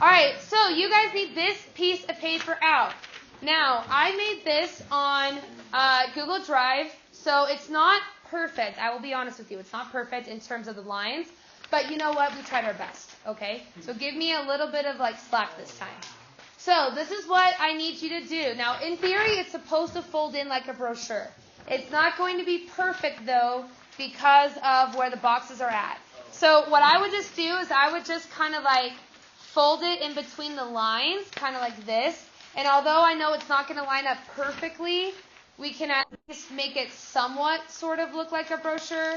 All right, so you guys need this piece of paper out. Now, I made this on Google Drive, so it's not perfect. I will be honest with you. It's not perfect in terms of the lines, but you know what? We tried our best, okay? So give me a little bit of slack this time. So this is what I need you to do. Now, in theory, it's supposed to fold in like a brochure. It's not going to be perfect, though, because of where the boxes are at. So what I would just do is I would just kind of fold it in between the lines, kind of like this. And although I know it's not going to line up perfectly, we can at least make it somewhat sort of look like a brochure.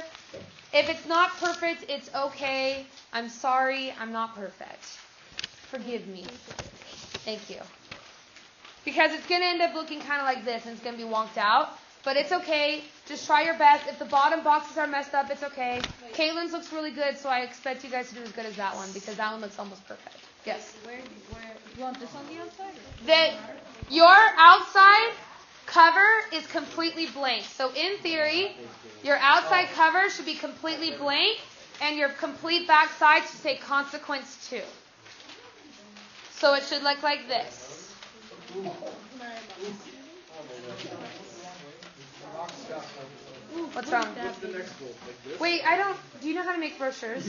If it's not perfect, it's okay. I'm sorry, I'm not perfect. Forgive me. Thank you. Because it's going to end up looking kind of like this, and it's going to be wonked out. But it's okay. Just try your best. If the bottom boxes are messed up, it's okay. Caitlin's looks really good, so I expect you guys to do as good as that one, because that one looks almost perfect. Yes? Where you want this on the outside? Your outside cover is completely blank. So in theory, your outside cover should be completely blank, and your complete back side should say consequence 2. So it should look like this. What's wrong? Wait, do you know how to make brochures?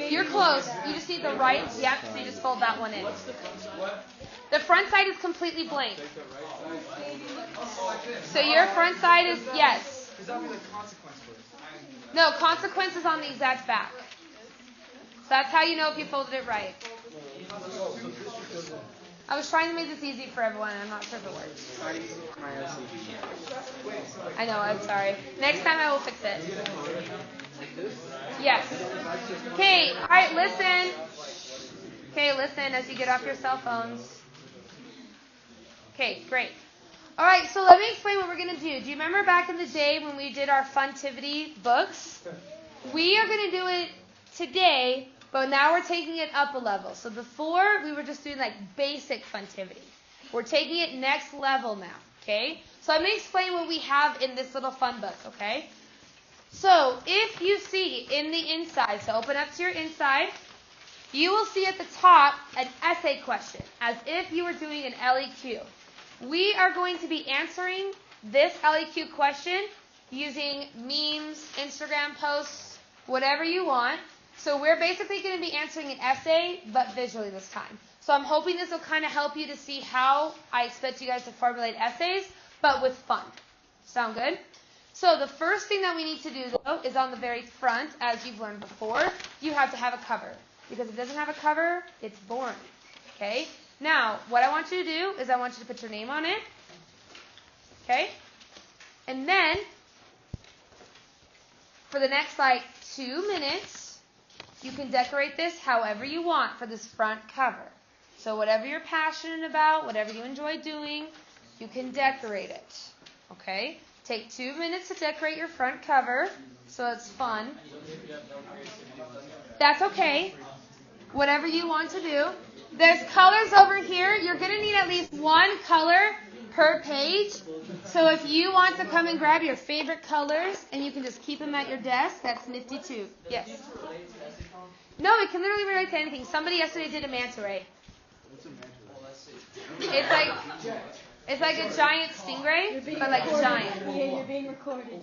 You're close. You just need the right, yep, so you just fold that one in. The front side is completely blank. So your front side is, yes. No, consequence is on the exact back. So that's how you know if you folded it right. I was trying to make this easy for everyone, and I'm not sure if it worked. I know, I'm sorry. Next time I will fix it. Yes. Okay, all right, listen. Okay, listen as you get off your cell phones. Okay, great. All right, so let me explain what we're going to do. Do you remember back in the day when we did our Funtivity books? We are going to do it today, but now we're taking it up a level. So before, we were just doing basic Funtivity. We're taking it next level now, okay? So let me explain what we have in this little fun book, okay? So if you see in the inside, so open up to your inside, you will see at the top an essay question, as if you were doing an LEQ. We are going to be answering this LEQ question using memes, Instagram posts, whatever you want. So we're basically going to be answering an essay, but visually this time. So I'm hoping this will kind of help you to see how I expect you guys to formulate essays, but with fun. Sound good? So the first thing that we need to do, though, is on the very front, as you've learned before, you have to have a cover. Because if it doesn't have a cover, it's boring. Okay? Now, what I want you to do is I want you to put your name on it. Okay? And then, for the next 2 minutes, you can decorate this however you want for this front cover. So whatever you're passionate about, whatever you enjoy doing, you can decorate it. Okay? Take 2 minutes to decorate your front cover, so it's fun. That's okay. Whatever you want to do. There's colors over here. You're going to need at least one color per page. So if you want to come and grab your favorite colors, and you can just keep them at your desk, that's nifty too. Yes? No, it can literally relate to anything. Somebody yesterday did a manta ray. It's like a giant stingray, but giant. Yeah, you're being recorded.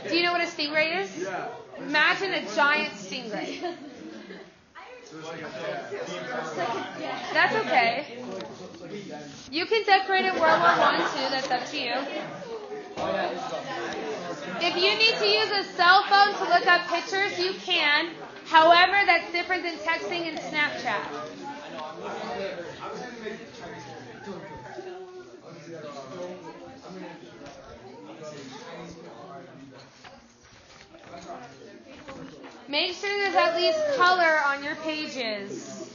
Do you know what a stingray is? Yeah. Imagine a giant stingray. That's okay. You can decorate it World War I too. That's up to you. If you need to use a cell phone to look up pictures, you can. However, that's different than texting and Snapchat. Make sure there's at least color on your pages.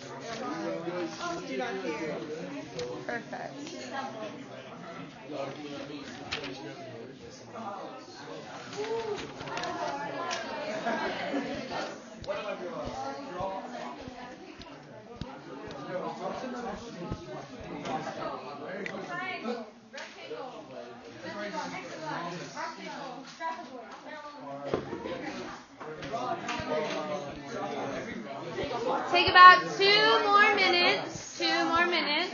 Perfect. take about 2 more minutes. 2 more minutes.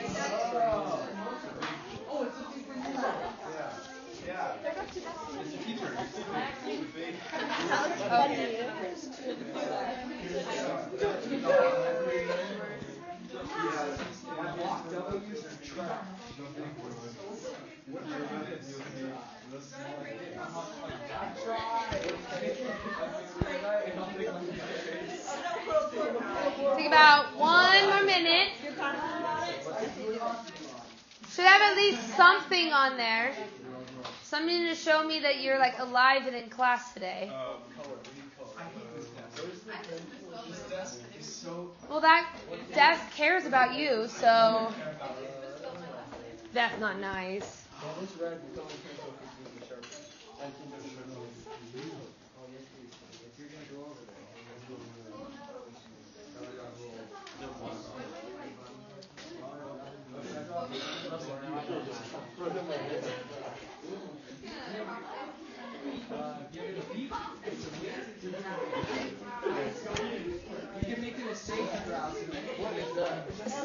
Take about 1 more minute. Should have at least something on there. Something to show me that you're like alive and in class today. Well, that desk cares about you, so that's not nice.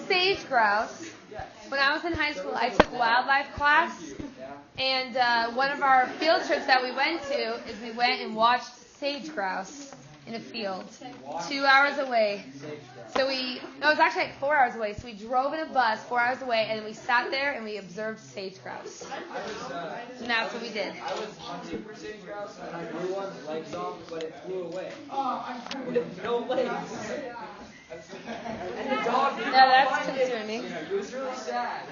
Sage grouse. When I was in high school, I took wildlife class, and one of our field trips that we went to is we went and watched sage grouse in a field 2 hours away. So it was actually like 4 hours away. So we drove in a bus 4 hours away, and we sat there and we observed sage grouse. And that's what we did. I was hunting for sage grouse, and I blew one legs off, but it flew away. With no legs. And the dog didn't that's find concerning. It was really sad.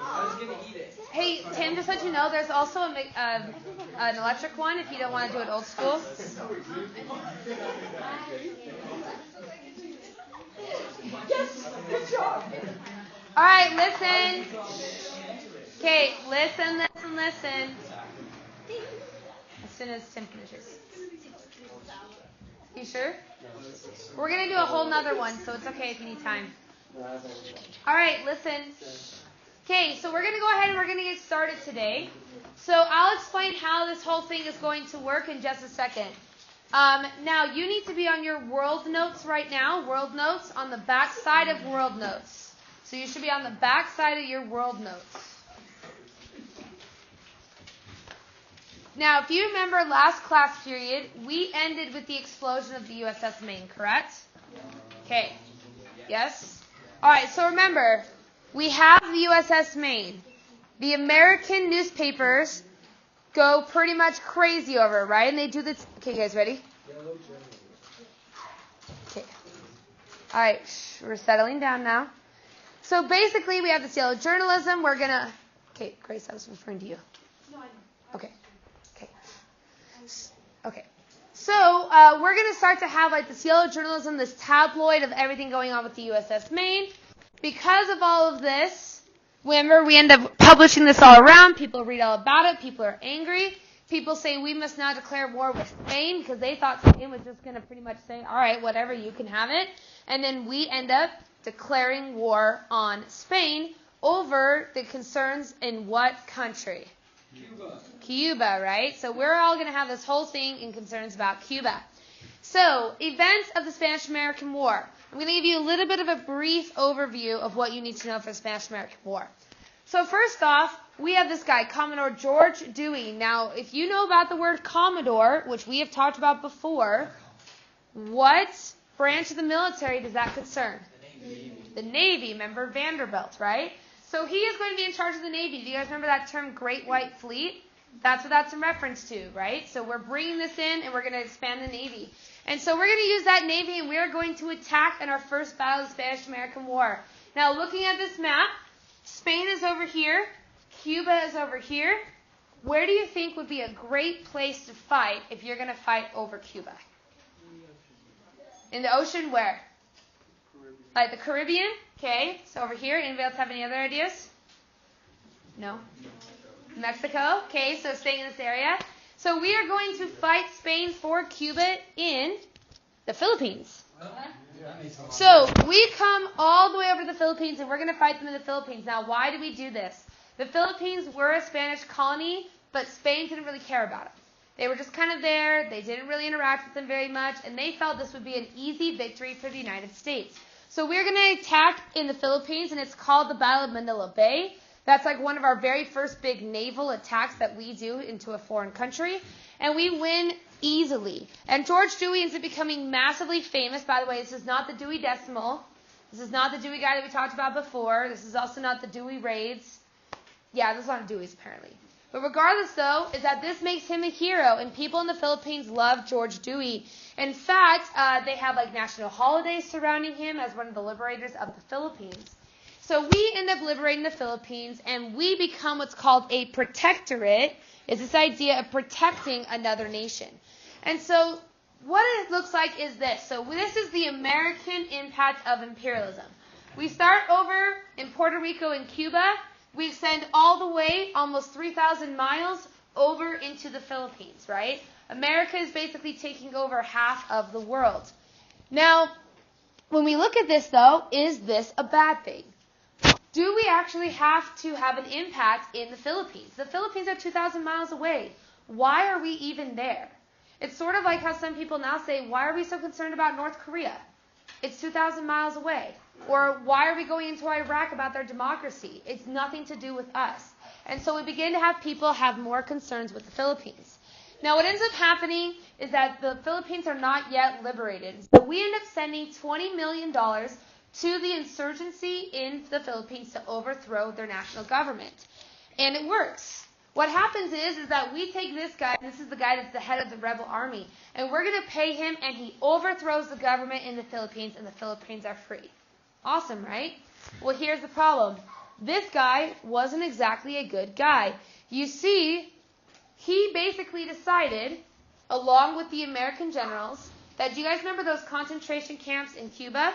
I was going to eat it. Hey, Tim, just let you know, there's also an electric one if you don't want to do it old school. Yes! Good job! All right, listen. Okay, listen. As soon as Tim finishes. You sure? We're going to do a whole nother one, so it's okay if you need time. All right, listen. Okay, so we're going to go ahead and we're going to get started today. So I'll explain how this whole thing is going to work in just a second. Now, you need to be on your world notes right now. World notes on the back side of world notes. So you should be on the back side of your world notes. Now, if you remember last class period, we ended with the explosion of the USS Maine, correct? Okay. Yes? All right, so remember, we have the USS Maine. The American newspapers go pretty much crazy over it, right? And they do this. Okay, guys, ready? Okay. All right, we're settling down now. So basically, we have this yellow journalism. We're going to... Okay, Grace, I was referring to you. No, I know. Okay. Okay. So we're going to start to have like this yellow journalism, this tabloid of everything going on with the USS Maine. Because of all of this, remember, we end up publishing this all around. People read all about it. People are angry. People say we must now declare war with Spain because they thought Spain was just going to pretty much say, all right, whatever, you can have it. And then we end up declaring war on Spain over the concerns in what country? Cuba, right? So we're all going to have this whole thing in concerns about Cuba. So, events of the Spanish-American War. I'm going to give you a little bit of a brief overview of what you need to know for the Spanish-American War. So first off, we have this guy, Commodore George Dewey. Now, if you know about the word Commodore, which we have talked about before, what branch of the military does that concern? The Navy. Remember Vanderbilt, right? So he is going to be in charge of the Navy. Do you guys remember that term, Great White Fleet? That's what that's in reference to, right? So we're bringing this in, and we're going to expand the Navy. And so we're going to use that Navy, and we are going to attack in our first battle of the Spanish-American War. Now, looking at this map, Spain is over here. Cuba is over here. Where do you think would be a great place to fight if you're going to fight over Cuba? In the ocean, where? Like the Caribbean? Okay, so over here. Anybody else have any other ideas? No? Mexico? Okay, so staying in this area. So we are going to fight Spain for Cuba in the Philippines. So we come all the way over to the Philippines, and we're going to fight them in the Philippines. Now, why do we do this? The Philippines were a Spanish colony, but Spain didn't really care about them. They were just kind of there. They didn't really interact with them very much, and they felt this would be an easy victory for the United States. So we're going to attack in the Philippines, and it's called the Battle of Manila Bay. That's like one of our very first big naval attacks that we do into a foreign country. And we win easily. And George Dewey ends up becoming massively famous. By the way, this is not the Dewey Decimal. This is not the Dewey guy that we talked about before. This is also not the Dewey Raids. Yeah, this is not Dewey's apparently. But regardless, though, is that this makes him a hero, and people in the Philippines love George Dewey. In fact, they have like national holidays surrounding him as one of the liberators of the Philippines. So we end up liberating the Philippines, and we become what's called a protectorate. Is this idea of protecting another nation. And so what it looks like is this. So this is the American impact of imperialism. We start over in Puerto Rico and Cuba. We extend all the way, almost 3,000 miles, over into the Philippines, right? America is basically taking over half of the world. Now, when we look at this, though, is this a bad thing? Do we actually have to have an impact in the Philippines? The Philippines are 2,000 miles away. Why are we even there? It's sort of like how some people now say, why are we so concerned about North Korea? It's 2,000 miles away. Or why are we going into Iraq about their democracy? It's nothing to do with us. And so we begin to have people have more concerns with the Philippines. Now what ends up happening is that the Philippines are not yet liberated. So we end up sending $20 million to the insurgency in the Philippines to overthrow their national government. And it works. What happens is that we take this guy, this is the guy that's the head of the rebel army, and we're going to pay him, and he overthrows the government in the Philippines, and the Philippines are free. Awesome, right? Well, here's the problem. This guy wasn't exactly a good guy. You see, he basically decided, along with the American generals, that, do you guys remember those concentration camps in Cuba?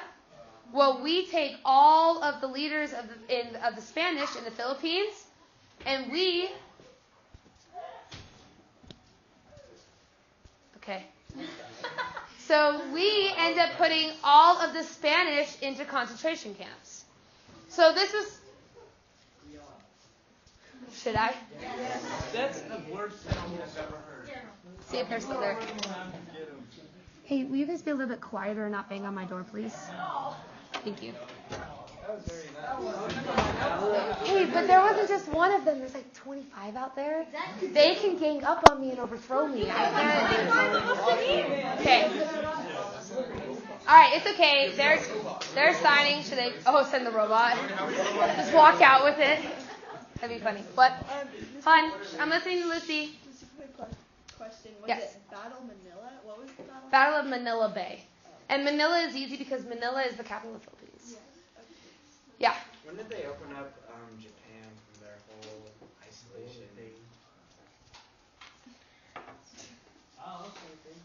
Well, we take all of the leaders of the Spanish in the Philippines, and we... Okay. So we end up putting all of the Spanish into concentration camps. So this was... Should I? That's the worst thing I've ever heard. See if they're still there. Hey, will you guys be a little bit quieter and not bang on my door, please? Thank you. Hey, but there wasn't just one of them. There's like 25 out there. They can gang up on me and overthrow me. I can't. Okay. All right, it's okay. They're signing. Should they? Oh, send the robot. Just walk out with it. That'd be funny. What? Fun. I'm listening to Lucy. Just a quick question. Was Yes. it Battle Manila? What was the battle? Battle of Manila Bay. And Manila is easy because Manila is the capital of the Philippines. Yeah. When did they open up Japan from their whole isolation?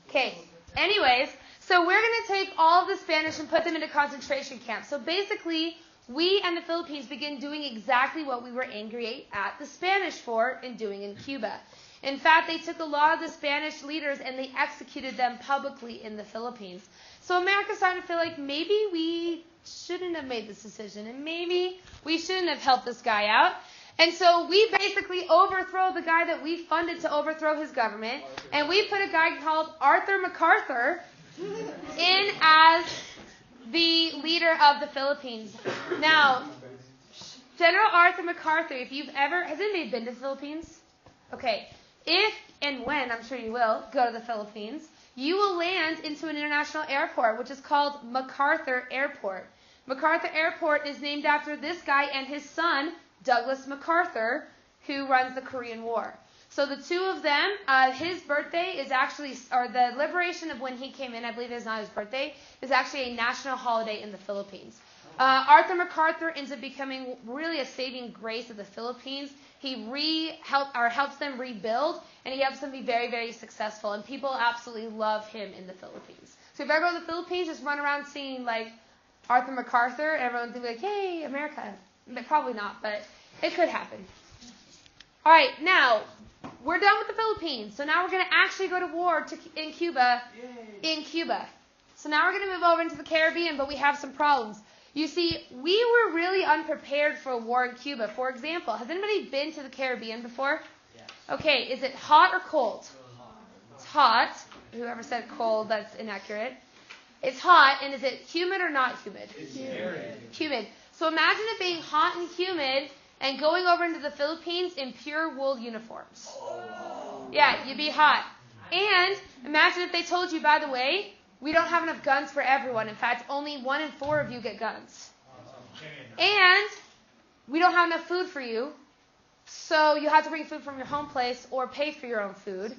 Okay. Anyways, so we're going to take all of the Spanish and put them into concentration camps. So basically, we and the Philippines begin doing exactly what we were angry at the Spanish for and doing in Cuba. In fact, they took a lot of the Spanish leaders and they executed them publicly in the Philippines. So America's starting to feel like maybe we shouldn't have made this decision and maybe we shouldn't have helped this guy out. And so we basically overthrow the guy that we funded to overthrow his government, and we put a guy called Arthur MacArthur in as the leader of the Philippines. Now, General Arthur MacArthur, if you've ever, has anybody been to the Philippines? Okay, if and when, I'm sure you will, go to the Philippines, you will land into an international airport, which is called MacArthur Airport. MacArthur Airport is named after this guy and his son, Douglas MacArthur, who runs the Korean War. So the two of them, his birthday is actually, or the liberation of when he came in, I believe it's not his birthday, is actually a national holiday in the Philippines. Arthur MacArthur ends up becoming really a saving grace of the Philippines. He helps them rebuild, and he helps them be very, very successful. And people absolutely love him in the Philippines. So if you ever go to the Philippines, just run around singing like Arthur MacArthur, and everyone's gonna be like, "Yay, America!" But probably not, but it could happen. All right, now we're done with the Philippines. So now we're going to actually go to war in Cuba. So now we're going to move over into the Caribbean, but we have some problems. You see, we were really unprepared for a war in Cuba. For example, has anybody been to the Caribbean before? Yes. Okay, is it hot or cold? It's hot. Whoever said cold, that's inaccurate. It's hot, and is it humid or not humid? It's humid. Humid. So imagine it being hot and humid and going over into the Philippines in pure wool uniforms. Yeah, you'd be hot. And imagine if they told you, by the way, we don't have enough guns for everyone. In fact, only 1 in 4 of you get guns. And we don't have enough food for you, so you have to bring food from your home place or pay for your own food.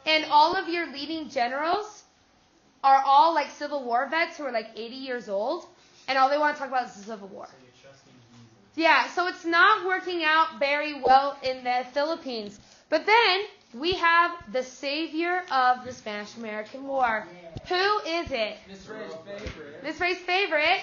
And all of your leading generals are all like Civil War vets who are like 80 years old, and all they want to talk about is the Civil War. Yeah, so it's not working out very well in the Philippines. But then we have the savior of the Spanish-American War. Who is it? Miss Ray's favorite. Miss Ray's favorite?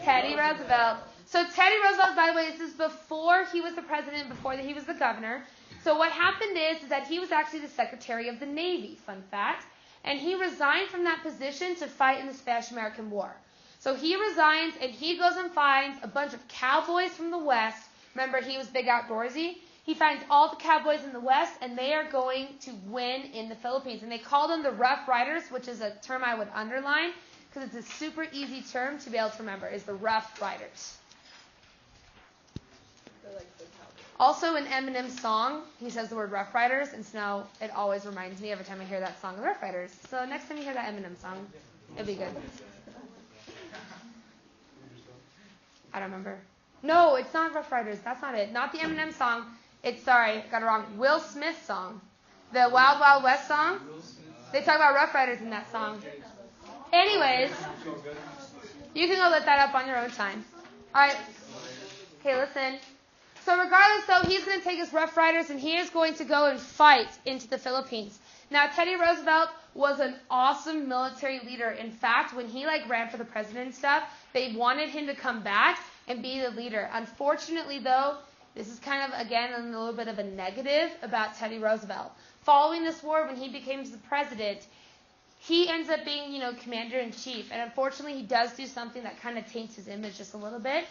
Teddy Roosevelt. So Teddy Roosevelt, by the way, this is before he was the president, before he was the governor. So what happened is that he was actually the Secretary of the Navy, fun fact. And he resigned from that position to fight in the Spanish-American War. So he resigns and he goes and finds a bunch of cowboys from the West. Remember, he was big outdoorsy. He finds all the cowboys in the West, and they are going to win in the Philippines. And they call them the Rough Riders, which is a term I would underline because it's a super easy term to be able to remember, is the Rough Riders. Also in Eminem's song, he says the word Rough Riders, and so now it always reminds me every time I hear that song, Rough Riders. So next time you hear that Eminem song, it'll be good. I don't remember. No, it's not Rough Riders. That's not it. Not the Eminem song. It's, sorry, got it wrong. Will Smith song. The Wild Wild West song. They talk about Rough Riders in that song. Anyways, you can go look that up on your own time. All right. Okay, listen. So regardless, though, he's going to take his Rough Riders, and he is going to go and fight into the Philippines. Now, Teddy Roosevelt was an awesome military leader. In fact, when he ran for the president and stuff, they wanted him to come back and be the leader. Unfortunately, though, this is kind of, again, a little bit of a negative about Teddy Roosevelt. Following this war, when he became the president, he ends up being, commander-in-chief. And unfortunately, he does do something that kind of taints his image just a little bit.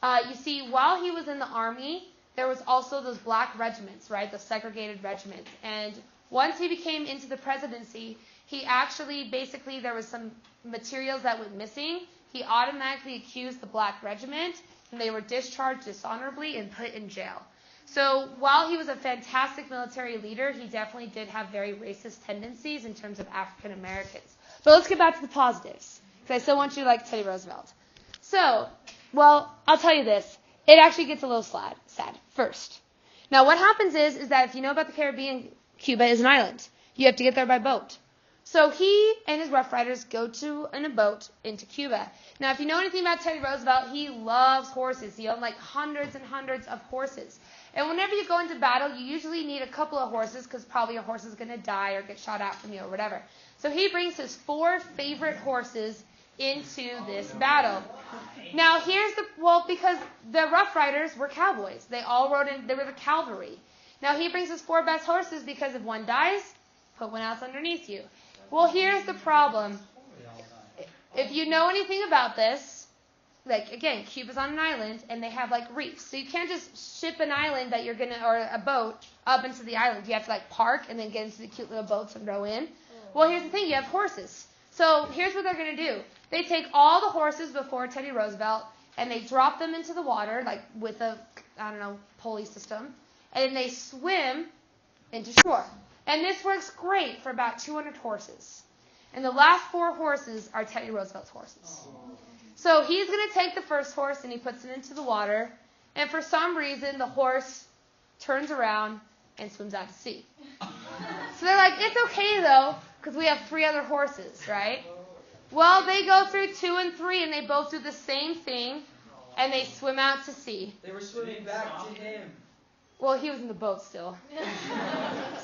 You see, while he was in the Army, there was also those black regiments, right, the segregated regiments. And once he became into the presidency, he actually, basically, there was some materials that went missing. He automatically accused the black regiment, and they were discharged dishonorably and put in jail. So while he was a fantastic military leader, he definitely did have very racist tendencies in terms of African Americans. But let's get back to the positives, because I still want you to like Teddy Roosevelt. So, well, I'll tell you this. It actually gets a little sad first. Now, what happens is that if you know about the Caribbean, Cuba is an island. You have to get there by boat. So he and his Rough Riders go in a boat into Cuba. Now, if you know anything about Teddy Roosevelt, he loves horses. He owned hundreds and hundreds of horses. And whenever you go into battle, you usually need a couple of horses because probably your horse is going to die or get shot out from you or whatever. So he brings his 4 favorite horses into this battle. Now, because the Rough Riders were cowboys. They all rode in, they were the cavalry. Now, he brings his 4 best horses because if one dies, put one else underneath you. Well, here's the problem. If you know anything about this, again, Cuba's on an island, and they have, reefs. So you can't just ship an island or a boat up into the island. You have to, park and then get into the cute little boats and row in. Well, here's the thing. You have horses. So here's what they're going to do. They take all the horses before Teddy Roosevelt, and they drop them into the water, with a, pulley system, and they swim into shore. And this works great for about 200 horses. And the last 4 horses are Teddy Roosevelt's horses. So he's going to take the first horse, and he puts it into the water, and for some reason, the horse turns around and swims out to sea. So they're like, it's okay, though, because we have 3 other horses, right? Well, they go through 2 and 3, and they both do the same thing, and they swim out to sea. They were swimming back to him. Well, he was in the boat still.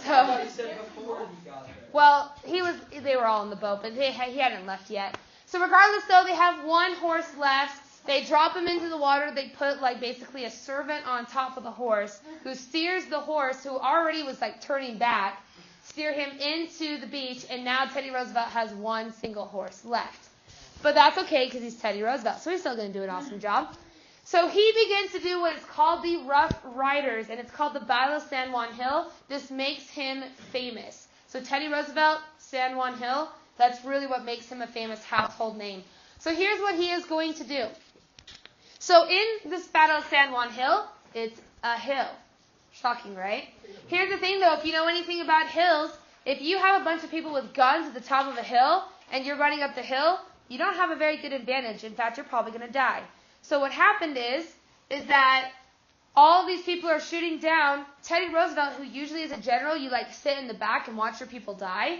So he said before he got there. Well, they were all in the boat, but he hadn't left yet. So regardless, though, they have 1 horse left. They drop him into the water. They put, basically a servant on top of the horse who steers the horse, who already was, turning back, steer him into the beach, and now Teddy Roosevelt has 1 single horse left. But that's okay because he's Teddy Roosevelt, so he's still going to do an awesome job. So he begins to do what is called the Rough Riders, and it's called the Battle of San Juan Hill. This makes him famous. So Teddy Roosevelt, San Juan Hill, That's really what makes him a famous household name. So here's what he is going to do. So in this Battle of San Juan Hill, it's a hill. Shocking, right? Here's the thing, though. If you know anything about hills, if you have a bunch of people with guns at the top of a hill and you're running up the hill, you don't have a very good advantage. In fact, you're probably going to die. So what happened is that all these people are shooting down. Teddy Roosevelt, who usually is a general, you like sit in the back and watch your people die.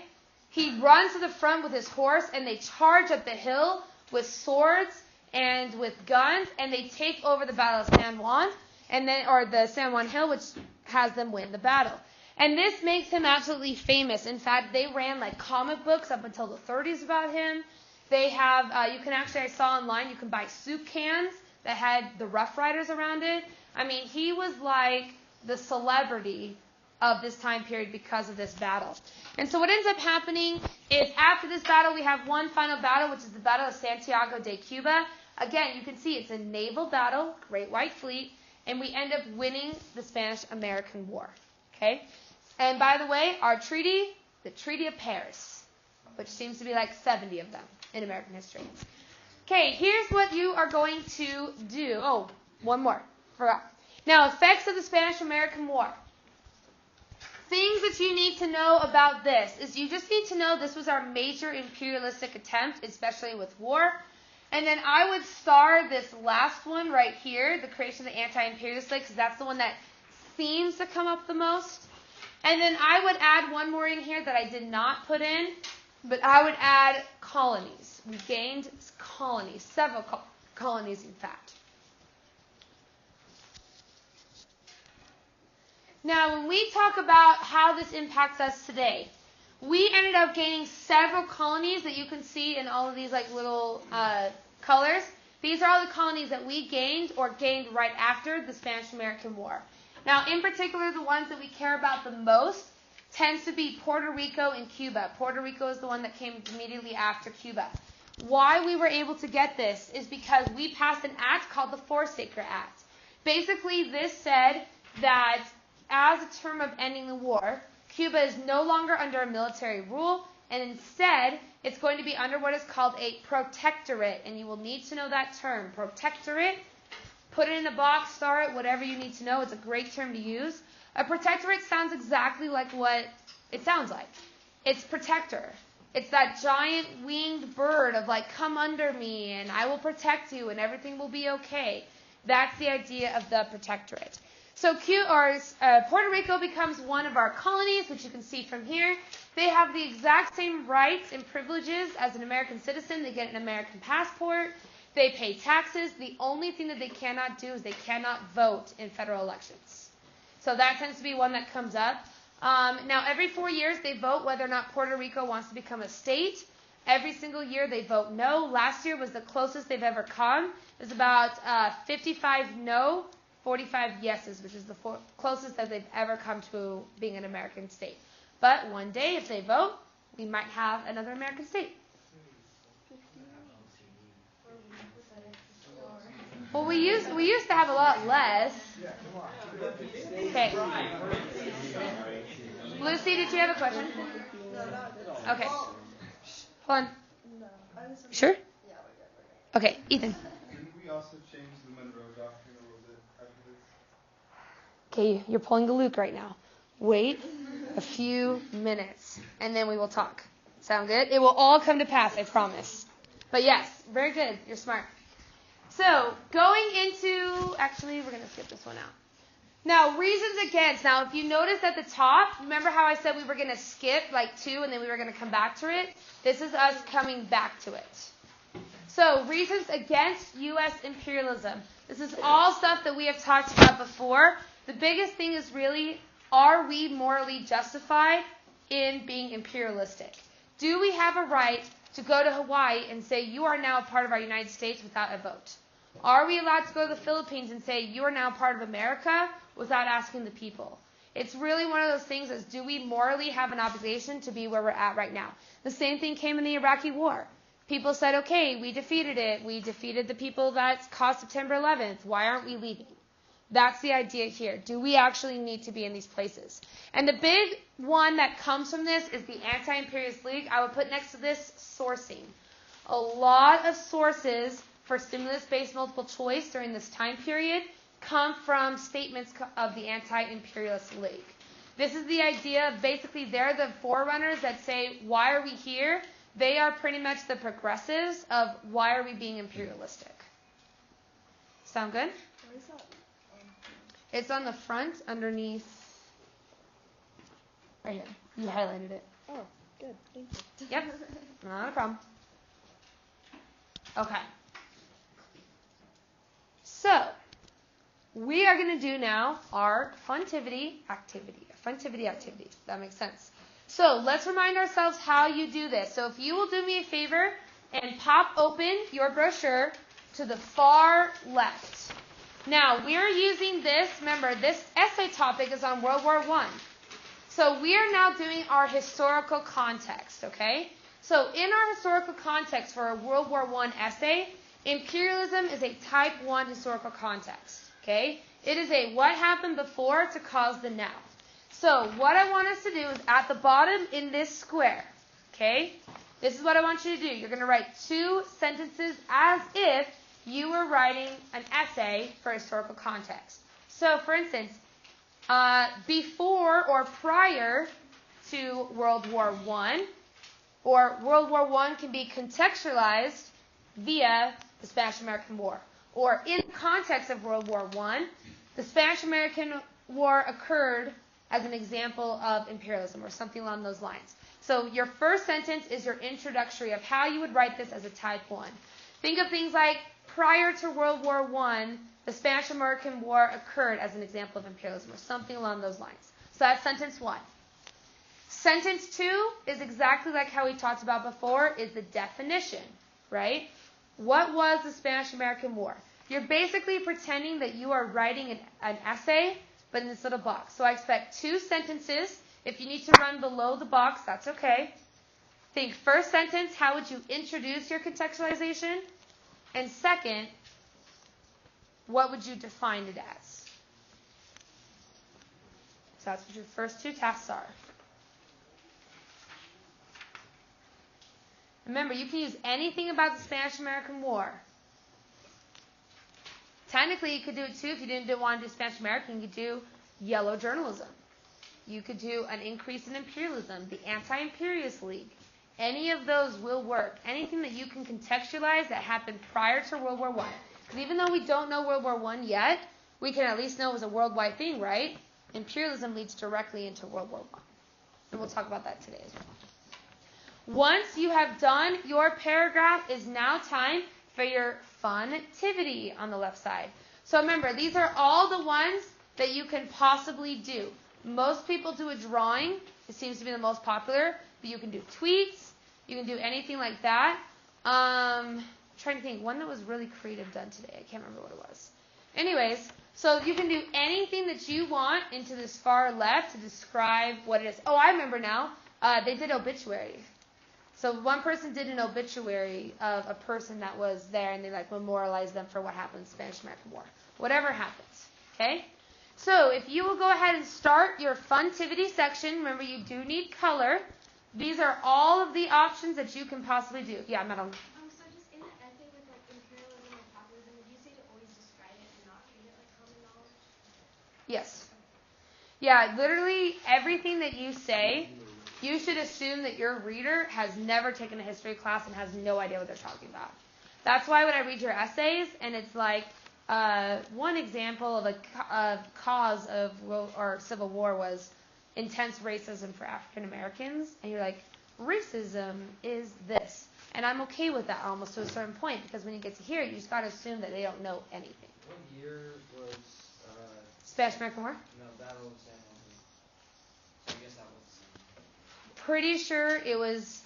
He runs to the front with his horse, and they charge up the hill with swords and with guns, and they take over the Battle of San Juan, or the San Juan Hill, which has them win the battle. And this makes him absolutely famous. In fact, they ran like comic books up until the 30s about him. They have, you can actually, I saw online, you can buy soup cans that had the Rough Riders around it. I mean, he was like the celebrity of this time period because of this battle. And so what ends up happening is after this battle, we have one final battle, which is the Battle of Santiago de Cuba. Again, you can see it's a naval battle, Great White Fleet, and we end up winning the Spanish-American War. Okay? And by the way, our treaty, the Treaty of Paris, which seems to be like 70 of them in American history. Okay, here's what you are going to do. Oh, one more. Forgot. Now, effects of the Spanish-American War. Things that you need to know about this is you just need to know this was our major imperialistic attempt, especially with war. And then I would star this last one right here, the creation of the Anti-Imperialist League, because that's the one that seems to come up the most. And then I would add one more in here that I did not put in, but I would add colonies. We gained colonies, several colonies in fact. Now, when we talk about how this impacts us today, we ended up gaining several colonies that you can see in all of these like little colors. These are all the colonies that we gained or gained right after the Spanish-American War. Now, in particular, the ones that we care about the most tends to be Puerto Rico and Cuba. Puerto Rico is the one that came immediately after Cuba. Why we were able to get this is because we passed an act called the Forsaker Act. Basically, this said that as a term of ending the war, Cuba is no longer under a military rule, and instead, it's going to be under what is called a protectorate, and you will need to know that term. Protectorate, put it in a box, star it, whatever you need to know. It's a great term to use. A protectorate sounds exactly like what it sounds like. It's protector. It's that giant winged bird of like, come under me, and I will protect you, and everything will be okay. That's the idea of the protectorate. So Puerto Rico becomes one of our colonies, which you can see from here. They have the exact same rights and privileges as an American citizen. They get an American passport. They pay taxes. The only thing that they cannot do is they cannot vote in federal elections. So that tends to be one that comes up. Now, every 4 years, they vote whether or not Puerto Rico wants to become a state. Every single year, they vote no. Last year was the closest they've ever come. It was about 55 no, 45 yeses, which is the closest that they've ever come to being an American state. But one day, if they vote, we might have another American state. Well, we used to have a lot less. Okay. Lucy, did you have a question? Okay. Hold on. Sure? Okay, Ethan. Didn't we also change the Monroe Doctrine a little bit after this? Okay, you're pulling the Luke right now. Wait a few minutes, and then we will talk. Sound good? It will all come to pass, I promise. But yes, very good. You're smart. So, going into... Actually, we're going to skip this one out. Now, reasons against. Now, if you notice at the top, remember how I said we were going to skip like 2 and then we were going to come back to it? This is us coming back to it. So, reasons against U.S. imperialism. This is all stuff that we have talked about before. The biggest thing is really, are we morally justified in being imperialistic? Do we have a right to go to Hawaii and say, you are now a part of our United States without a vote? Are we allowed to go to the Philippines and say, you are now part of America without asking the people? It's really one of those things as, do we morally have an obligation to be where we're at right now? The same thing came in the Iraqi war. People said, okay, we defeated it. We defeated the people that caused September 11th. Why aren't we leaving? That's the idea here. Do we actually need to be in these places? And the big one that comes from this is the Anti-Imperialist League. I would put next to this sourcing. A lot of sources for stimulus-based multiple choice during this time period come from statements of the Anti-Imperialist League. This is the idea of basically they're the forerunners that say, why are we here? They are pretty much the progressives of why are we being imperialistic. Sound good? Where is that? It's on the front underneath. Right here. You highlighted it. Oh, good. Thank you. Yep. Not a problem. Okay. So, we are going to do now our funtivity activities. That makes sense. So, let's remind ourselves how you do this. So, if you will do me a favor and pop open your brochure to the far left. Now, we are using this, remember, this essay topic is on World War I. So, we are now doing our historical context, okay? So, in our historical context for a World War I essay, imperialism is a type 1 historical context, okay? It is a what happened before to cause the now. So, what I want us to do is at the bottom in this square, okay? This is what I want you to do. You're going to write 2 sentences as if you were writing an essay for historical context. So, for instance, before or prior to World War I, or World War I can be contextualized via the Spanish-American War. Or in the context of World War I, the Spanish-American War occurred as an example of imperialism or something along those lines. So your first sentence is your introductory of how you would write this as a type 1. Think of things like, prior to World War I, the Spanish-American War occurred as an example of imperialism, or something along those lines. So that's sentence 1. Sentence 2 is exactly like how we talked about before, is the definition, right? What was the Spanish-American War? You're basically pretending that you are writing an essay, but in this little box. So I expect 2 sentences. If you need to run below the box, that's okay. Think first sentence, how would you introduce your contextualization? And second, what would you define it as? So that's what your first 2 tasks are. Remember, you can use anything about the Spanish-American War. Technically, you could do it too if you didn't want to do Spanish-American. You could do yellow journalism. You could do an increase in imperialism, the Anti-Imperialist League. Any of those will work. Anything that you can contextualize that happened prior to World War I. Because even though we don't know World War I yet, we can at least know it was a worldwide thing, right? Imperialism leads directly into World War I. And we'll talk about that today as well. Once you have done your paragraph, is now time for your funtivity on the left side. So remember, these are all the ones that you can possibly do. Most people do a drawing. It seems to be the most popular. But you can do tweets. You can do anything like that. I'm trying to think. One that was really creative done today. I can't remember what it was. Anyways, so you can do anything that you want into this far left to describe what it is. Oh, I remember now. They did obituary. So one person did an obituary of a person that was there, and they memorialized them for what happened in the Spanish-American War. Whatever happens, okay? So if you will go ahead and start your funtivity section, remember you do need color. These are all of the options that you can possibly do. Yeah, Madeline. So just in the essay with imperialism and populism, did you say to always describe it and not treat it like common knowledge? Yes. Yeah, literally everything that you say, you should assume that your reader has never taken a history class and has no idea what they're talking about. That's why when I read your essays, and it's like one example of a cause of civil war was intense racism for African Americans, and you're like, racism is this. And I'm okay with that almost to a certain point, because when you get to here, you just got to assume that they don't know anything. What year was Spanish-American War? No, Battle of San Juan. So I guess that was. Pretty sure it was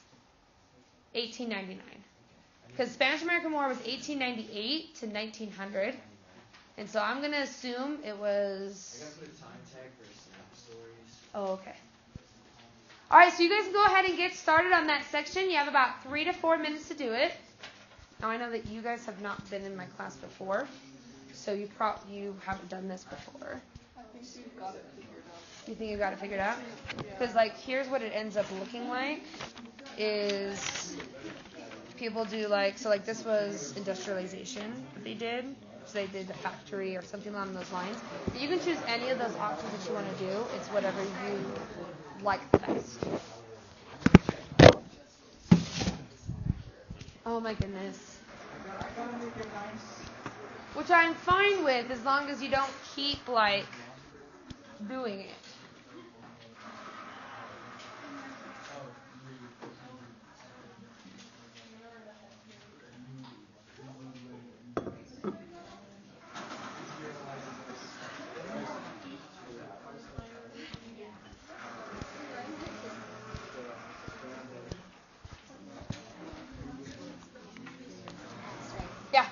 1899. Because Spanish-American War was 1898 to 1900. And so I'm going to assume it was... I got to put a time tag for snap stories. Oh, okay. All right, so you guys can go ahead and get started on that section. You have about 3 to 4 minutes to do it. Now, I know that you guys have not been in my class before. So you haven't done this before. I think you've got it figured out. You think you got it figured out? Because like here's what it ends up looking like is people do like this was industrialization that they did. So they did the factory or something along those lines. You can choose any of those options that you want to do. It's whatever you like the best. Oh my goodness. Which I'm fine with as long as you don't keep like doing it. Yeah.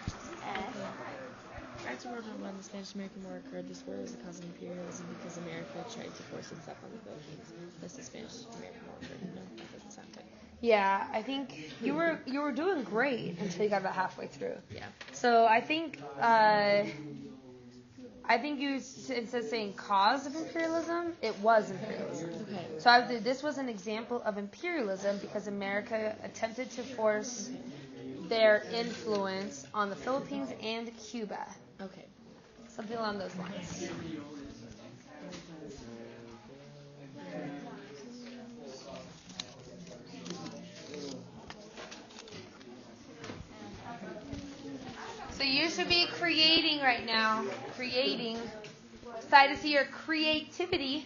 After World War I, the SpanishAmerican War occurred. This war was the cause of imperialism because America tried to force itself on the Philippines. Thus, the SpanishAmerican War occurred. No, that doesn't sound good. Yeah, I think you were doing great until you got about halfway through. Yeah. So I think you instead of saying cause of imperialism, it was imperialism. Okay. So this was an example of imperialism because America attempted to force their influence on the Philippines and Cuba. Okay. Something along those lines. So you should be creating right now. Creating. Excited to see your creativity.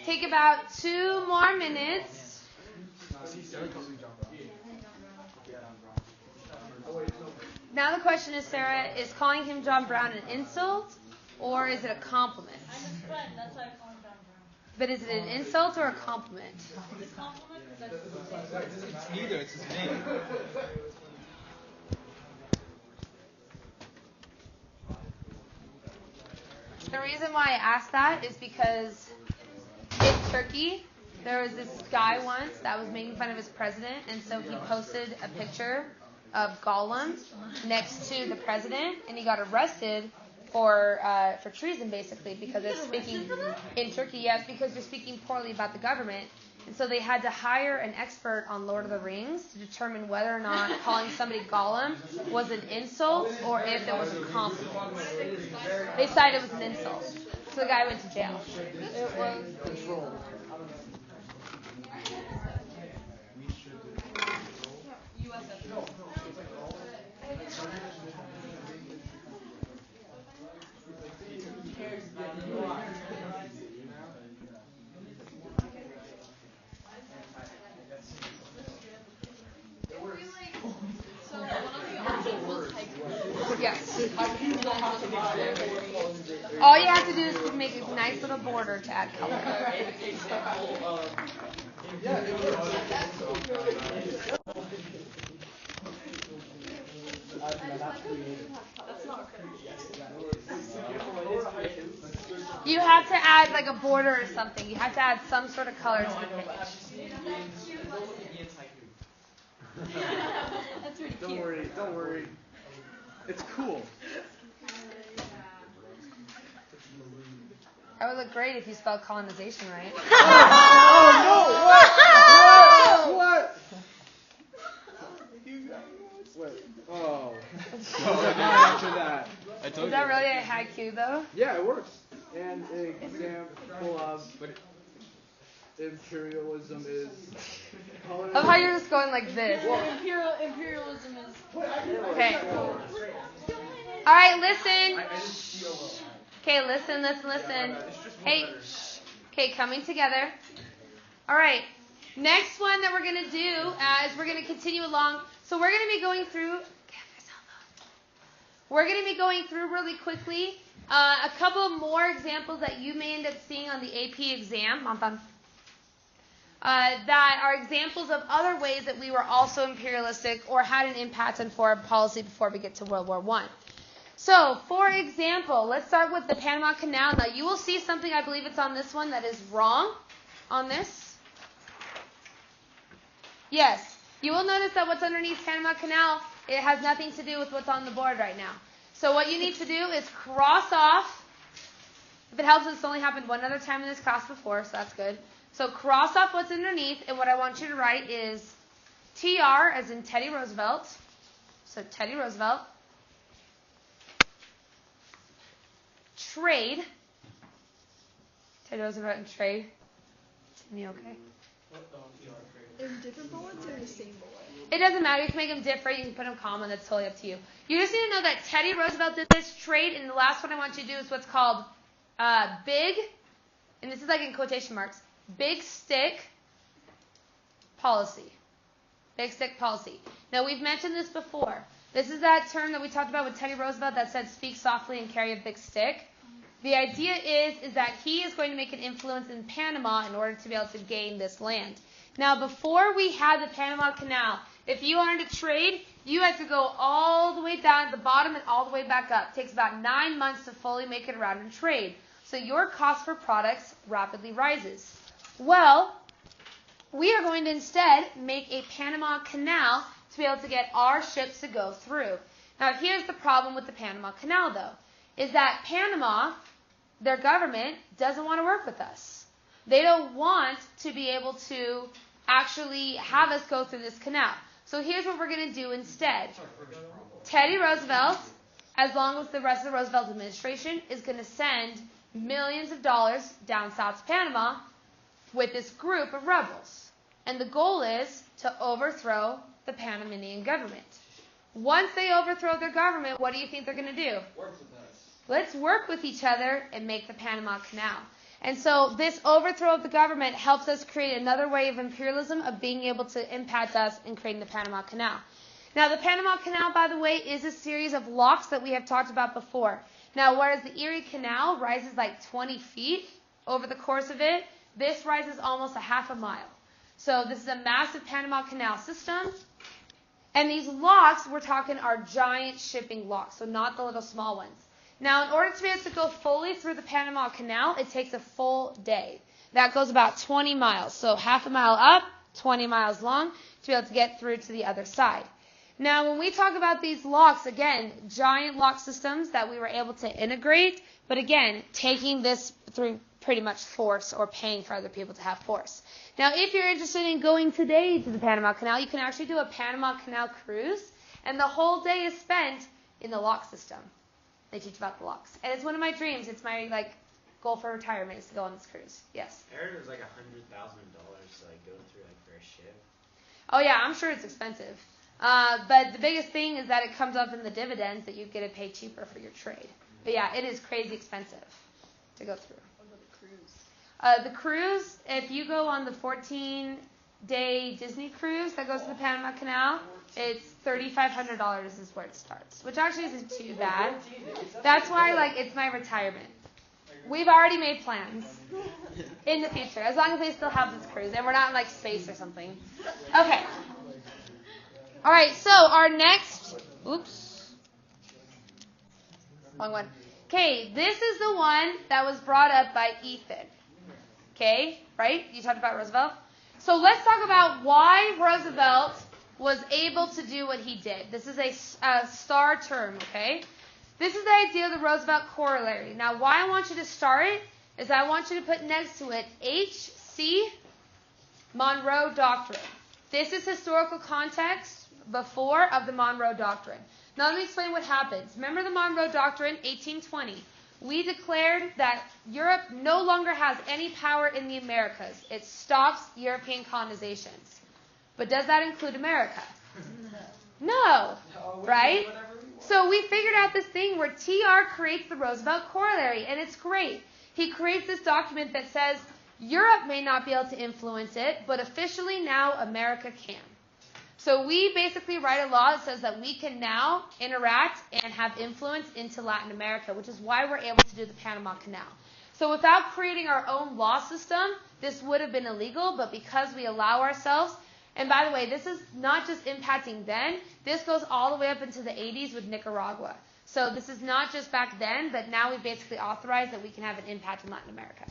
Take about 2 more minutes. Now the question is, Sarah, is calling him John Brown an insult or is it a compliment? I'm his friend, that's why I call him John Brown. But is it an insult or a compliment? It's a compliment because that's his name. It's neither, it's his name. The reason why I asked that is because in Turkey, there was this guy once that was making fun of his president, and so he posted a picture of Gollum next to the president, and he got arrested for treason, basically, because they're speaking in Turkey. Yes, because they're speaking poorly about the government, and so they had to hire an expert on Lord of the Rings to determine whether or not calling somebody Gollum was an insult or if it was a compliment. They decided it was an insult, so the guy went to jail. It was controlled. Yes. All you have to do is make a nice little border to add color. That's not You have to add like a border or something. You have to add some sort of color to the page. That's pretty Don't cute. worry, don't worry. It's cool. That would look great if you spelled colonization right. Oh no! What? Wait. Oh. After that. Is that really a haiku though? Yeah, it works. An example of imperialism is. Of how you're just going like this. Imperialism is. Okay. All right, listen. Okay, listen. Hey, okay, coming together. All right. Next one that we're going to do as we're going to continue along. So we're going to be going through. We're going to be going through really quickly a couple more examples that you may end up seeing on the AP exam. That are examples of other ways that we were also imperialistic or had an impact on foreign policy before we get to World War I. So, for example, let's start with the Panama Canal. Now, you will see something, I believe it's on this one, that is wrong on this. Yes, you will notice that what's underneath Panama Canal, it has nothing to do with what's on the board right now. So what you need to do is cross off. If it helps, it's only happened one other time in this class before, so that's good. So cross off what's underneath, and what I want you to write is TR, as in Teddy Roosevelt. So Teddy Roosevelt. Trade. Teddy Roosevelt and trade. Is me okay? Is it different bullets or the same bullet? It doesn't matter. You can make them different. You can put them comma. That's totally up to you. You just need to know that Teddy Roosevelt did this trade, and the last one I want you to do is what's called big, and this is like in quotation marks, big stick policy. Big stick policy. Now, we've mentioned this before. This is that term that we talked about with Teddy Roosevelt that said speak softly and carry a big stick. The idea is that he is going to make an influence in Panama in order to be able to gain this land. Now, before we had the Panama Canal, if you wanted to trade, you had to go all the way down at the bottom and all the way back up. It takes about 9 months to fully make it around and trade. So your cost for products rapidly rises. Well, we are going to instead make a Panama Canal to be able to get our ships to go through. Now, here's the problem with the Panama Canal, though, is that Panama, their government, doesn't want to work with us. They don't want to be able to actually have us go through this canal. So here's what we're going to do instead. Teddy Roosevelt, as long as the rest of the Roosevelt administration, is going to send millions of dollars down south to Panama with this group of rebels. And the goal is to overthrow the Panamanian government. Once they overthrow their government, what do you think they're going to do? Work with us. Let's work with each other and make the Panama Canal. And so this overthrow of the government helps us create another way of imperialism, of being able to impact us in creating the Panama Canal. Now, the Panama Canal, by the way, is a series of locks that we have talked about before. Now, whereas the Erie Canal rises like 20 feet over the course of it, this rises almost a half a mile. So this is a massive Panama Canal system. And these locks, we're talking, are giant shipping locks, so not the little small ones. Now, in order to be able to go fully through the Panama Canal, it takes a full day. That goes about 20 miles. So half a mile up, 20 miles long, to be able to get through to the other side. Now, when we talk about these locks, again, giant lock systems that we were able to integrate, but again, taking this through pretty much force or paying for other people to have force. Now, if you're interested in going today to the Panama Canal, you can actually do a Panama Canal cruise, and the whole day is spent in the lock system. They teach about the locks. And it's one of my dreams. It's my goal for retirement is to go on this cruise. Yes. I heard it was like $100,000 to go through for a ship. Oh yeah, I'm sure it's expensive. But the biggest thing is that it comes up in the dividends that you get to pay cheaper for your trade. But yeah, it is crazy expensive to go through. What about the cruise? The cruise, if you go on the 14-day Disney cruise that goes to the Panama Canal, it's $3,500 is where it starts, which actually isn't too bad. That's why, it's my retirement. We've already made plans in the future, as long as they still have this cruise, and we're not in, space or something. Okay. All right, so our next, wrong one. Okay, this is the one that was brought up by Ethan. Okay, right? You talked about Roosevelt. So let's talk about why Roosevelt was able to do what he did. This is a star term, okay? This is the idea of the Roosevelt Corollary. Now, why I want you to start it is I want you to put next to it H.C. Monroe Doctrine. This is historical context before of the Monroe Doctrine. Now, let me explain what happens. Remember the Monroe Doctrine, 1820. We declared that Europe no longer has any power in the Americas. It stops European colonizations. But does that include America? No. Right? So we figured out this thing where TR creates the Roosevelt Corollary, and it's great. He creates this document that says Europe may not be able to influence it, but officially now America can. So we basically write a law that says that we can now interact and have influence into Latin America, which is why we're able to do the Panama Canal. So without creating our own law system, this would have been illegal, but because we allow ourselves, and by the way, this is not just impacting then, this goes all the way up into the 80s with Nicaragua. So this is not just back then, but now we basically authorize that we can have an impact in Latin America.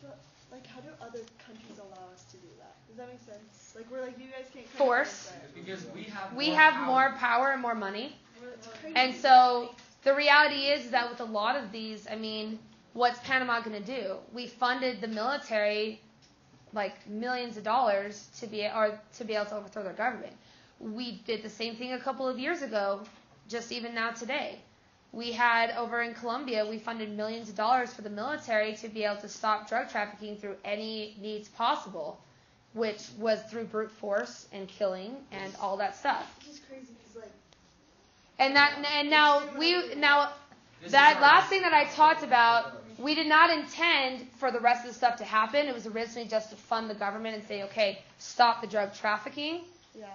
But, like, how do other countries allow us to do that? Does that make sense? Like, we're like, you guys can't come Force. Because We have more power and more money. And so the reality is that with a lot of these, I mean, what's Panama going to do? We funded the military like millions of dollars to be able to overthrow their government. We did the same thing a couple of years ago, just even now today. We had over in Colombia, we funded millions of dollars for the military to be able to stop drug trafficking through any means possible, which was through brute force and killing and all that stuff. Which is crazy because, like, that last thing that I talked about, we did not intend for the rest of the stuff to happen. It was originally just to fund the government and say, okay, stop the drug trafficking. yeah.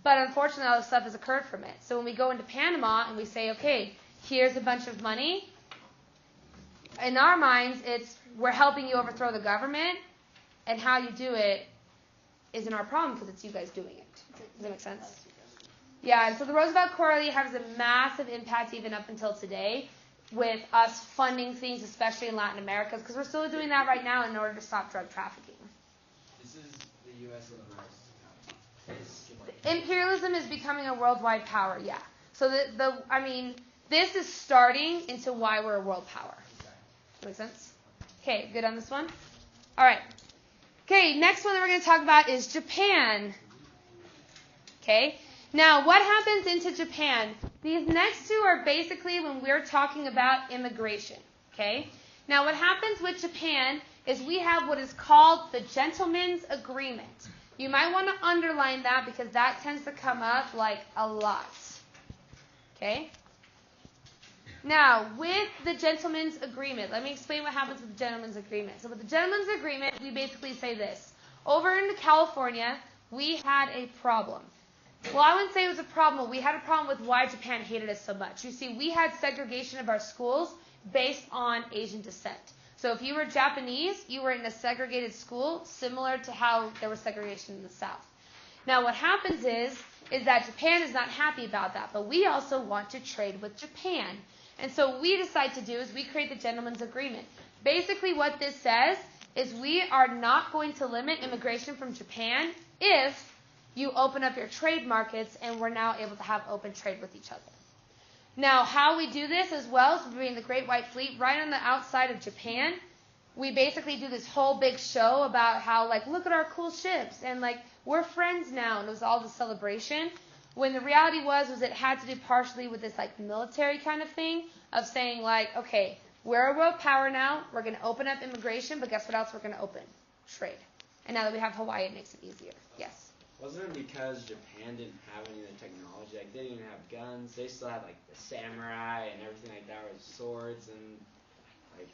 But unfortunately, all this stuff has occurred from it. So when we go into Panama and we say, okay, here's a bunch of money, in our minds, we're helping you overthrow the government, and how you do it isn't our problem because it's you guys doing it. Does that make sense? Yeah, and so the Roosevelt Corollary has a massive impact even up until today with us funding things, especially in Latin America, because we're still doing that right now in order to stop drug trafficking. This is the U.S. and the rest. Imperialism is becoming a worldwide power, yeah. So this is starting into why we're a world power. Does that make sense? Okay, good on this one? All right. Okay, next one that we're going to talk about is Japan. Okay, now what happens into Japan? These next two are basically when we're talking about immigration. Okay, now what happens with Japan is we have what is called the Gentleman's Agreement. You might want to underline that because that tends to come up like a lot. Okay? Now, with the Gentleman's Agreement, let me explain what happens with the Gentleman's Agreement. So with the Gentleman's Agreement, we basically say this. Over in California, we had a problem. Well, I wouldn't say it was a problem. We had a problem with why Japan hated us so much. You see, we had segregation of our schools based on Asian descent. So if you were Japanese, you were in a segregated school, similar to how there was segregation in the South. Now what happens is that Japan is not happy about that, but we also want to trade with Japan. And so what we decide to do is we create the Gentleman's Agreement. Basically what this says is we are not going to limit immigration from Japan if you open up your trade markets and we're now able to have open trade with each other. Now, how we do this as well is we bring the Great White Fleet right on the outside of Japan. We basically do this whole big show about how, like, look at our cool ships, and, like, we're friends now, and it was all the celebration. When the reality was it had to do partially with this, like, military kind of thing of saying, like, okay, we're a world power now, we're going to open up immigration, but guess what else we're going to open? Trade. And now that we have Hawaii, it makes it easier. Yes? Wasn't it because Japan didn't have any of the technology? Like, they didn't even have guns. They still had, like, the samurai and everything like that with swords and, like,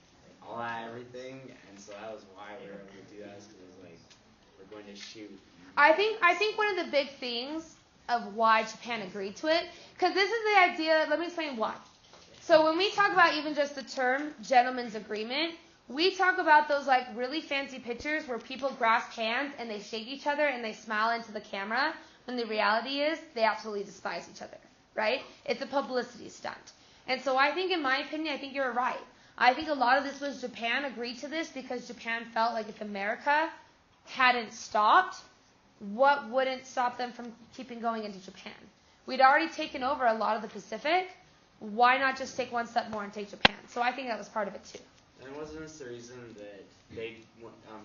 all that, everything. And so that was why we were able to do that, because it was like, we're going to shoot. I think one of the big things of why Japan agreed to it, because this is the idea, let me explain why. So when we talk about even just the term gentleman's agreement, we talk about those like really fancy pictures where people grasp hands and they shake each other and they smile into the camera, when the reality is they absolutely despise each other, right? It's a publicity stunt. And so I think, in my opinion, I think you're right. I think a lot of this was Japan agreed to this because Japan felt like if America hadn't stopped, what wouldn't stop them from keeping going into Japan? We'd already taken over a lot of the Pacific. Why not just take one step more and take Japan? So I think that was part of it too. And wasn't this the reason that they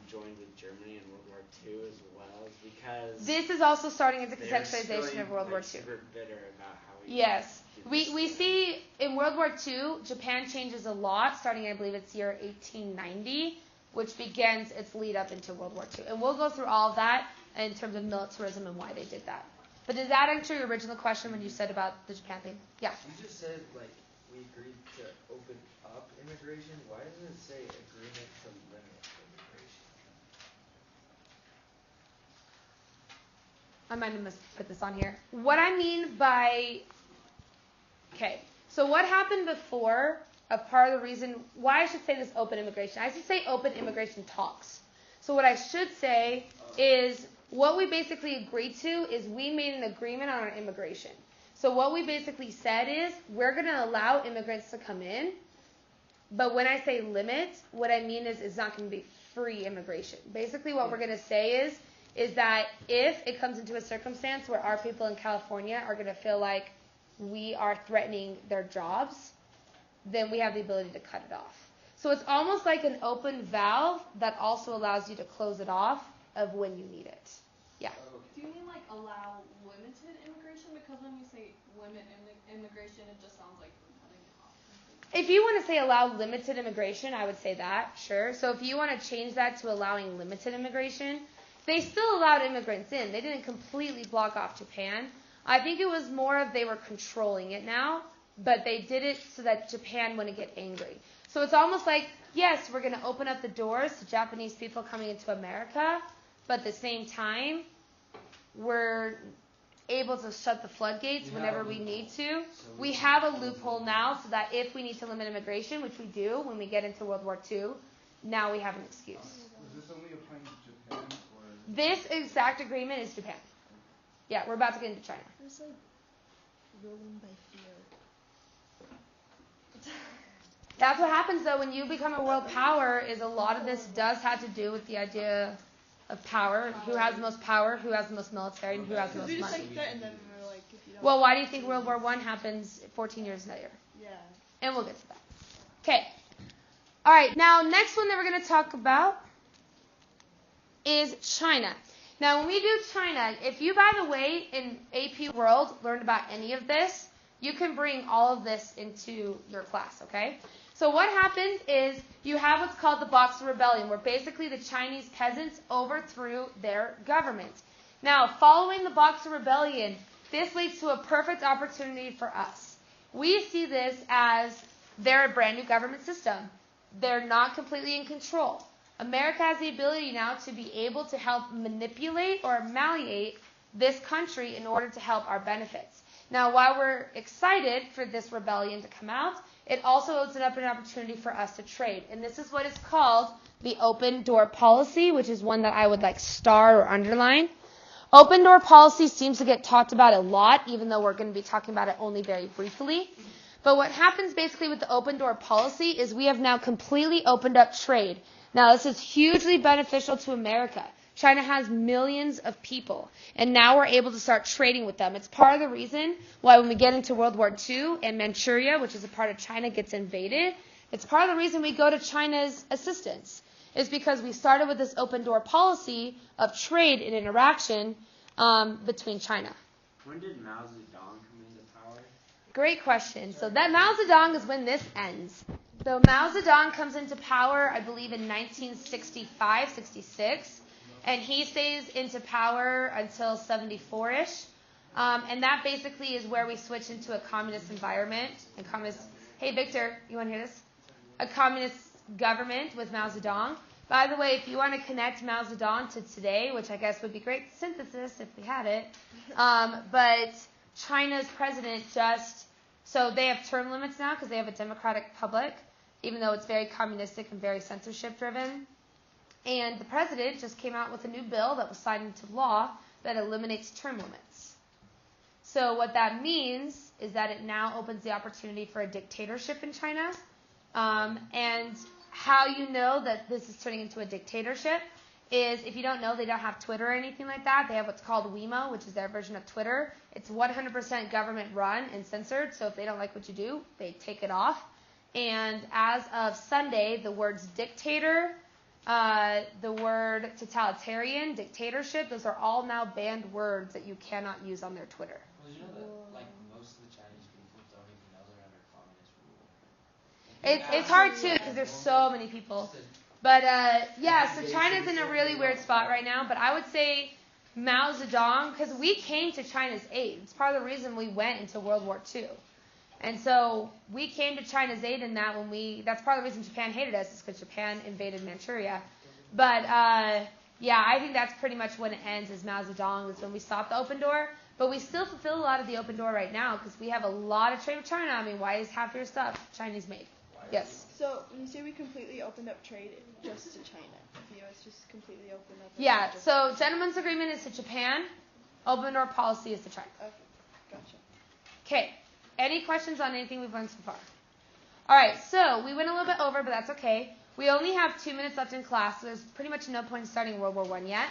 joined with Germany in World War II as well? Because this is also starting into they were contextualization still, of World War II. super bitter about how we Yes. We see in World War II, Japan changes a lot, starting, I believe it's year 1890, which begins its lead up into World War II. And we'll go through all of that in terms of militarism and why they did that. But does that answer your original question when you said about the Japan thing? Yeah. You just said, like, we agreed to open up immigration. Why doesn't it say agreement to limit immigration? I might have put this on here. What I mean by... Okay, so what happened before, a part of the reason why I should say this open immigration, I should say open immigration talks. So what I should say is what we basically agreed to is we made an agreement on our immigration. So what we basically said is we're going to allow immigrants to come in, but when I say limit, what I mean is it's not going to be free immigration. Basically what we're going to say is that if it comes into a circumstance where our people in California are going to feel like we are threatening their jobs, then we have the ability to cut it off. So it's almost like an open valve that also allows you to close it off of when you need it. Yeah. Do you mean like allow limited immigration? Because when you say limit immigration, it just sounds like we're cutting it off. If you want to say allow limited immigration, I would say that, sure. So if you want to change that to allowing limited immigration, they still allowed immigrants in. They didn't completely block off Japan. I think it was more of they were controlling it now, but they did it so that Japan wouldn't get angry. So it's almost like, yes, we're going to open up the doors to Japanese people coming into America, but at the same time, we're able to shut the floodgates whenever we need to. We have a loophole now so that if we need to limit immigration, which we do when we get into World War II, now we have an excuse. Is this only applying to Japan? Or? This exact agreement is Japan. Yeah, we're about to get into China. It's like ruling by fear. That's what happens, though, when you become a world power, is a lot of this does have to do with the idea of power. Who has the most power, who has the most military, and who has the most We just money. like threaten them and we're like, if you don't. Well, why do you think World War I happens 14 years later? Yeah. And we'll get to that. Okay. All right, now next one that we're going to talk about is China. Now, when we do China, if you, by the way, in AP World learned about any of this, you can bring all of this into your class, okay? So what happens is you have what's called the Boxer Rebellion, where basically the Chinese peasants overthrew their government. Now, following the Boxer Rebellion, this leads to a perfect opportunity for us. We see this as they're a brand new government system. They're not completely in control. America has the ability now to be able to help manipulate or malleate this country in order to help our benefits. Now, while we're excited for this rebellion to come out, it also opens up an opportunity for us to trade. And this is what is called the open door policy, which is one that I would like star or underline. Open door policy seems to get talked about a lot, even though we're going to be talking about it only very briefly. But what happens basically with the open door policy is we have now completely opened up trade. Now, this is hugely beneficial to America. China has millions of people, and now we're able to start trading with them. It's part of the reason why when we get into World War II and Manchuria, which is a part of China, gets invaded, it's part of the reason we go to China's assistance. Is because we started with this open door policy of trade and interaction between China. When did Mao Zedong come into power? Great question. So that Mao Zedong is when this ends. So Mao Zedong comes into power, I believe, in 1965, 66. And he stays into power until 74-ish. And that basically is where we switch into a communist environment. Hey, Victor, you want to hear this? A communist government with Mao Zedong. By the way, if you want to connect Mao Zedong to today, which I guess would be great synthesis if we had it, but China's president so they have term limits now because they have a democratic public, even though it's very communistic and very censorship-driven. And the president just came out with a new bill that was signed into law that eliminates term limits. So what that means is that it now opens the opportunity for a dictatorship in China. And how you know that this is turning into a dictatorship is, if you don't know, they don't have Twitter or anything like that. They have what's called Wemo, which is their version of Twitter. It's 100% government run and censored, so if they don't like what you do, they take it off. And as of Sunday, the words dictator, the word totalitarian, dictatorship, those are all now banned words that you cannot use on their Twitter. Well, you know that like most of the Chinese people don't even know they're under communist rule. It's hard too because there's so many people. But yeah, so China's in a really weird spot right now. But I would say Mao Zedong, because we came to China's aid. It's part of the reason we went into World War II. And so we came to China's aid in that that's part of the reason Japan hated us, is because Japan invaded Manchuria. But yeah, I think that's pretty much when it ends, is Mao Zedong, is when we stopped the open door. But we still fulfill a lot of the open door right now because we have a lot of trade with China. I mean, why is half your stuff Chinese made? Yes. So when you say we completely opened up trade just to China, the U.S. just completely opened up. Yeah. So gentleman's agreement is to Japan. Open door policy is to China. Okay. Gotcha. Okay. Any questions on anything we've learned so far? All right. So we went a little bit over, but that's okay. We only have 2 minutes left in class, so there's pretty much no point in starting World War I yet.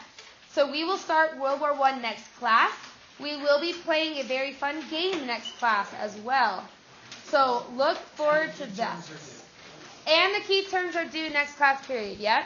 So we will start World War I next class. We will be playing a very fun game next class as well. So look forward to that. And the key terms are due next class period, yeah?